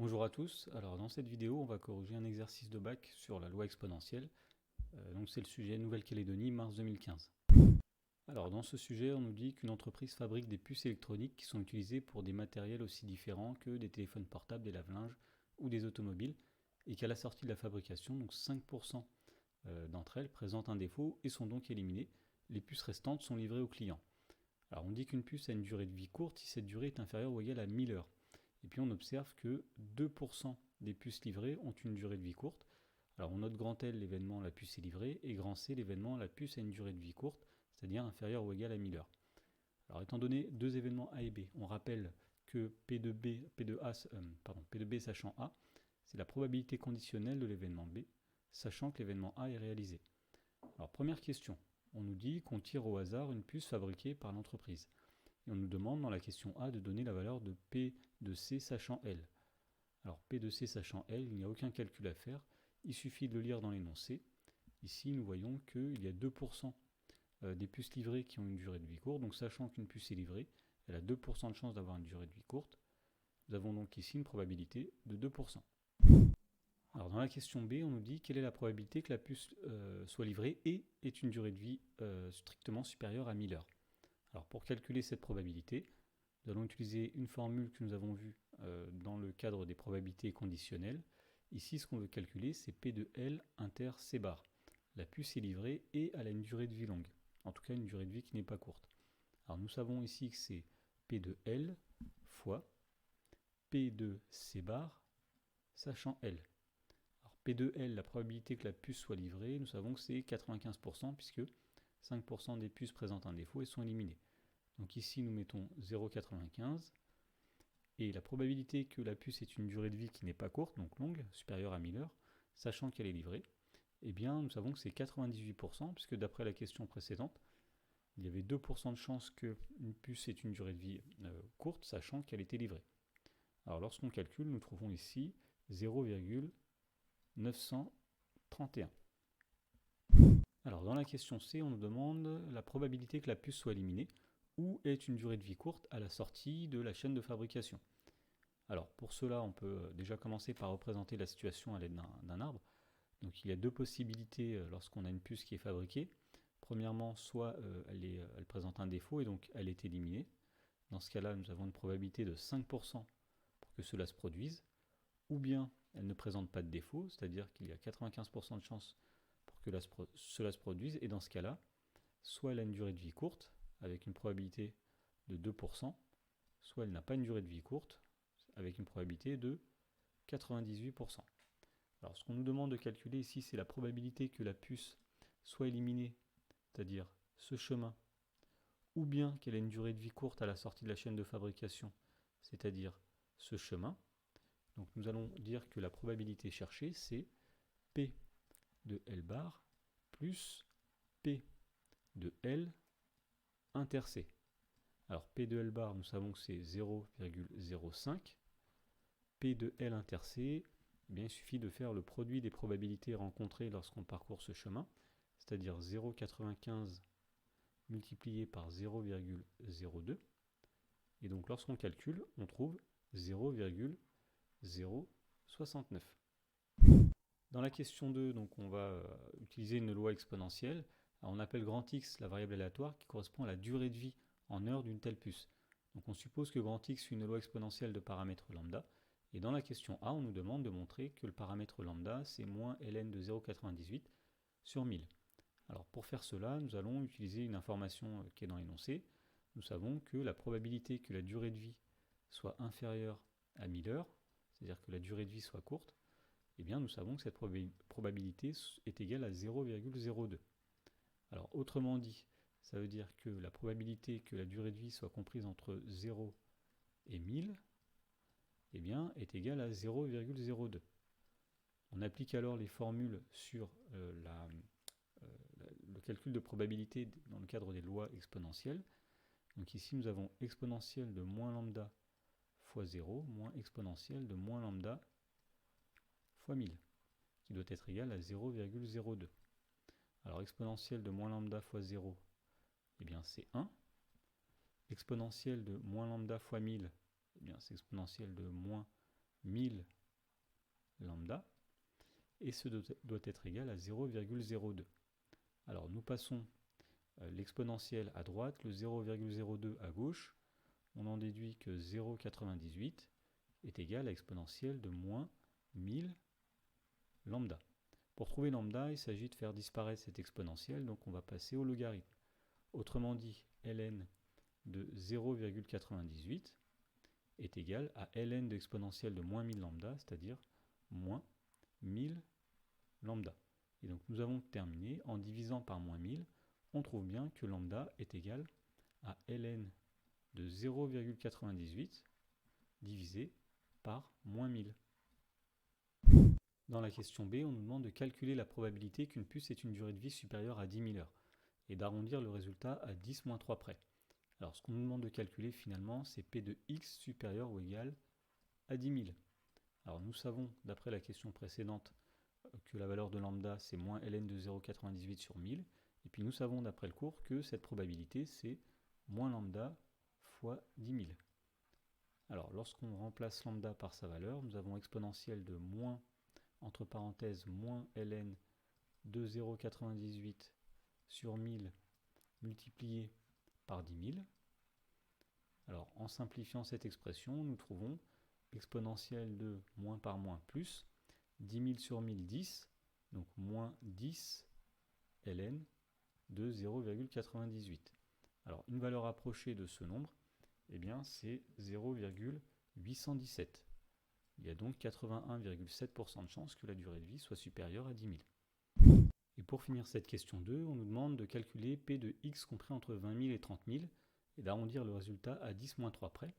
Bonjour à tous, alors dans cette vidéo on va corriger un exercice de bac sur la loi exponentielle. Donc c'est le sujet Nouvelle-Calédonie, mars 2015. Alors dans ce sujet on nous dit qu'une entreprise fabrique des puces électroniques qui sont utilisées pour des matériels aussi différents que des téléphones portables, des lave-linges ou des automobiles, et qu'à la sortie de la fabrication, donc 5% d'entre elles présentent un défaut et sont donc éliminées. Les puces restantes sont livrées au client. Alors on dit qu'une puce a une durée de vie courte si cette durée est inférieure ou égale à 1000 heures. Et puis on observe que 2% des puces livrées ont une durée de vie courte. Alors on note grand L l'événement la puce est livrée et grand C l'événement la puce a une durée de vie courte, c'est-à-dire inférieure ou égale à 1000 heures. Alors étant donné deux événements A et B, on rappelle que P2B sachant A, c'est la probabilité conditionnelle de l'événement B, sachant que l'événement A est réalisé. Alors première question, on nous dit qu'on tire au hasard une puce fabriquée par l'entreprise. Et on nous demande dans la question A de donner la valeur de P de C sachant L. Alors P de C sachant L, il n'y a aucun calcul à faire, il suffit de le lire dans l'énoncé. Ici nous voyons qu'il y a 2% des puces livrées qui ont une durée de vie courte, donc sachant qu'une puce est livrée, elle a 2% de chance d'avoir une durée de vie courte. Nous avons donc ici une probabilité de 2%. Alors dans la question B, on nous dit quelle est la probabilité que la puce soit livrée et ait une durée de vie strictement supérieure à 1000 heures. Alors pour calculer cette probabilité, nous allons utiliser une formule que nous avons vue dans le cadre des probabilités conditionnelles. Ici, ce qu'on veut calculer, c'est P de L inter C bar. La puce est livrée et elle a une durée de vie longue, en tout cas une durée de vie qui n'est pas courte. Alors nous savons ici que c'est P de L fois P de C bar sachant L. Alors P de L, la probabilité que la puce soit livrée, nous savons que c'est 95% puisque 5% des puces présentent un défaut et sont éliminées. Donc ici nous mettons 0,95 et la probabilité que la puce ait une durée de vie qui n'est pas courte, donc longue, supérieure à 1000 heures, sachant qu'elle est livrée, eh bien nous savons que c'est 98% puisque d'après la question précédente, il y avait 2% de chance qu'une puce ait une durée de vie courte, sachant qu'elle était livrée. Alors lorsqu'on calcule, nous trouvons ici 0,931. Alors dans la question C, on nous demande la probabilité que la puce soit éliminée ou ait une durée de vie courte à la sortie de la chaîne de fabrication. Alors pour cela, on peut déjà commencer par représenter la situation à l'aide d'un arbre. Donc il y a deux possibilités lorsqu'on a une puce qui est fabriquée. Premièrement, soit elle présente un défaut et donc elle est éliminée. Dans ce cas-là, nous avons une probabilité de 5% pour que cela se produise. Ou bien elle ne présente pas de défaut, c'est-à-dire qu'il y a 95% de chance pour que cela se produise. Et dans ce cas-là, soit elle a une durée de vie courte, avec une probabilité de 2%, soit elle n'a pas une durée de vie courte, avec une probabilité de 98%. Alors ce qu'on nous demande de calculer ici, c'est la probabilité que la puce soit éliminée, c'est-à-dire ce chemin, ou bien qu'elle ait une durée de vie courte à la sortie de la chaîne de fabrication, c'est-à-dire ce chemin. Donc nous allons dire que la probabilité cherchée, c'est P de L bar plus P de L inter C. Alors P de L bar, nous savons que c'est 0,05. P de L inter C, eh bien, il suffit de faire le produit des probabilités rencontrées lorsqu'on parcourt ce chemin, c'est-à-dire 0,95 multiplié par 0,02. Et donc lorsqu'on calcule, on trouve 0,069. Dans la question 2, donc, on va utiliser une loi exponentielle. Alors, on appelle grand X la variable aléatoire qui correspond à la durée de vie en heures d'une telle puce. Donc on suppose que grand X suit une loi exponentielle de paramètres lambda. Et dans la question A, on nous demande de montrer que le paramètre lambda, c'est moins ln de 0,98 sur 1000. Alors pour faire cela, nous allons utiliser une information qui est dans l'énoncé. Nous savons que la probabilité que la durée de vie soit inférieure à 1000 heures, c'est-à-dire que la durée de vie soit courte, eh bien nous savons que cette probabilité est égale à 0,02. Alors autrement dit, ça veut dire que la probabilité que la durée de vie soit comprise entre 0 et 1000 eh bien, est égale à 0,02. On applique alors les formules sur le calcul de probabilité dans le cadre des lois exponentielles. Donc ici nous avons exponentielle de moins lambda fois 0 moins exponentielle de moins lambda fois 1000, qui doit être égal à 0,02. Alors exponentielle de moins lambda fois 0, eh bien c'est 1. Exponentielle de moins lambda fois 1000, eh bien c'est exponentielle de moins 1000 et ce doit être égal à 0,02. Alors nous passons l'exponentielle à droite, le 0,02 à gauche. On en déduit que 0,98 est égal à exponentielle de moins 1000 lambda. Pour trouver lambda, il s'agit de faire disparaître cette exponentielle, donc on va passer au logarithme. Autrement dit, ln de 0,98 est égal à ln de exponentielle de moins 1000 lambda, c'est-à-dire moins 1000 lambda. Et donc nous avons terminé, en divisant par moins 1000, on trouve bien que lambda est égal à ln de 0,98 divisé par moins 1000. Dans la question B, on nous demande de calculer la probabilité qu'une puce ait une durée de vie supérieure à 10 000 heures et d'arrondir le résultat à 10-3 près. Alors ce qu'on nous demande de calculer finalement, c'est P de x supérieur ou égal à 10 000. Alors nous savons, d'après la question précédente, que la valeur de lambda c'est moins ln de 0,98 sur 1000. Et puis nous savons d'après le cours que cette probabilité c'est moins lambda fois 10 000. Alors lorsqu'on remplace lambda par sa valeur, nous avons exponentielle de moins, entre parenthèses, moins ln de 0,98 sur 1000 multiplié par 10 000. Alors en simplifiant cette expression, nous trouvons exponentielle de moins par moins plus 10 000 sur 1000, 10, donc moins 10 ln de 0,98. Alors une valeur approchée de ce nombre, eh bien c'est 0,817. Il y a donc 81,7% de chances que la durée de vie soit supérieure à 10 000. Et pour finir cette question 2, on nous demande de calculer P de x compris entre 20 000 et 30 000 et d'arrondir le résultat à 10-3 près.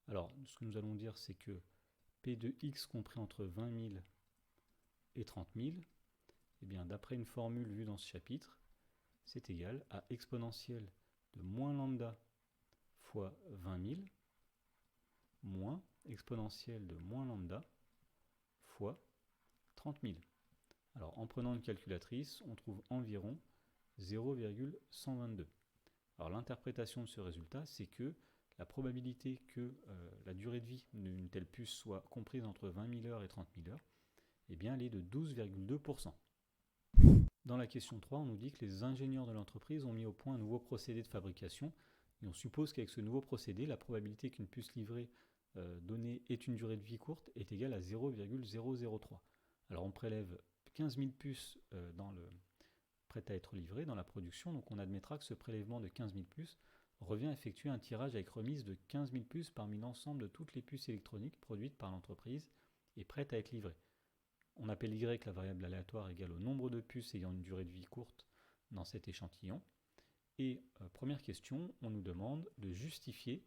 Alors ce que nous allons dire c'est que P de x compris entre 20 000 et 30 000, eh bien d'après une formule vue dans ce chapitre, c'est égal à exponentielle de moins lambda fois 20 000 moins exponentielle de moins lambda fois 30 000. Alors en prenant une calculatrice, on trouve environ 0,122. Alors l'interprétation de ce résultat, c'est que la probabilité que la durée de vie d'une telle puce soit comprise entre 20 000 heures et 30 000 heures, eh bien elle est de 12,2%. Dans la question 3, on nous dit que les ingénieurs de l'entreprise ont mis au point un nouveau procédé de fabrication et on suppose qu'avec ce nouveau procédé, la probabilité qu'une puce livrée donnée ait une durée de vie courte est égale à 0,003. Alors on prélève 15 000 puces prêtes à être livrées dans la production, donc on admettra que ce prélèvement de 15 000 puces revient à effectuer un tirage avec remise de 15 000 puces parmi l'ensemble de toutes les puces électroniques produites par l'entreprise et prêtes à être livrées. On appelle y la variable aléatoire égale au nombre de puces ayant une durée de vie courte dans cet échantillon. Et première question, on nous demande de justifier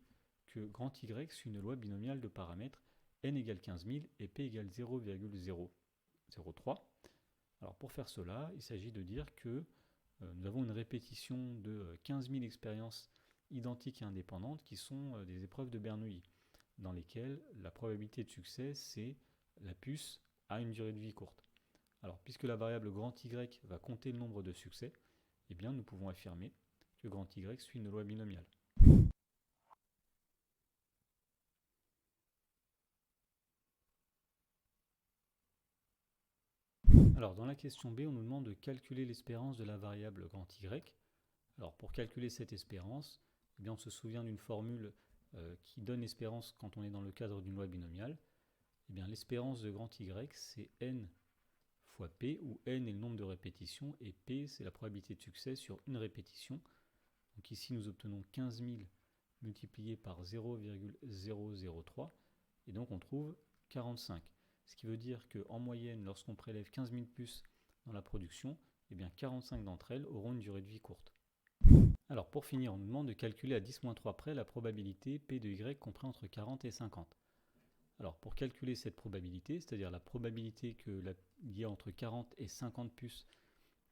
que grand Y suit une loi binomiale de paramètres n égale 15 000 et p égale 0,003. Alors pour faire cela, il s'agit de dire que nous avons une répétition de 15 000 expériences identiques et indépendantes qui sont des épreuves de Bernoulli, dans lesquelles la probabilité de succès, c'est la puce à une durée de vie courte. Alors, puisque la variable grand Y va compter le nombre de succès, eh bien, nous pouvons affirmer que grand Y suit une loi binomiale. Alors, dans la question B, on nous demande de calculer l'espérance de la variable grand Y. Alors, pour calculer cette espérance, eh bien, on se souvient d'une formule qui donne l'espérance quand on est dans le cadre d'une loi binomiale. Eh bien, l'espérance de grand Y, c'est n fois P, où n est le nombre de répétitions, et P, c'est la probabilité de succès sur une répétition. Donc ici, nous obtenons 15 000 multiplié par 0,003, et donc on trouve 45. Ce qui veut dire qu'en moyenne, lorsqu'on prélève 15 000 puces dans la production, eh bien 45 d'entre elles auront une durée de vie courte. Alors pour finir, on nous demande de calculer à 10-3 près la probabilité P de Y compris entre 40 et 50. Alors pour calculer cette probabilité, c'est-à-dire la probabilité qu'il y ait entre 40 et 50 puces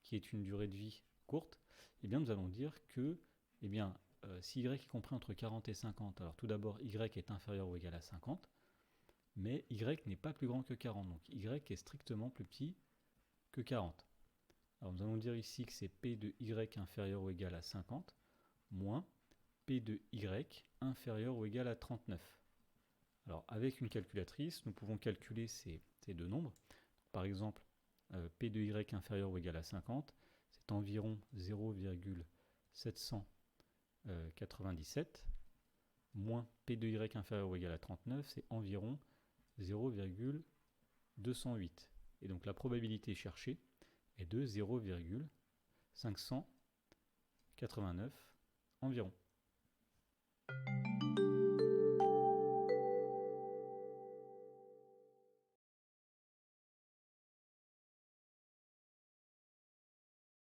qui est une durée de vie courte, eh bien nous allons dire que si Y est compris entre 40 et 50, alors tout d'abord Y est inférieur ou égal à 50, mais Y n'est pas plus grand que 40, donc Y est strictement plus petit que 40. Alors nous allons dire ici que c'est P de Y inférieur ou égal à 50, moins P de Y inférieur ou égal à 39. Alors avec une calculatrice, nous pouvons calculer ces deux nombres. Par exemple, P de Y inférieur ou égal à 50, c'est environ 0,797, moins P de Y inférieur ou égal à 39, c'est environ 0,208. Et donc la probabilité cherchée est de 0,589 environ.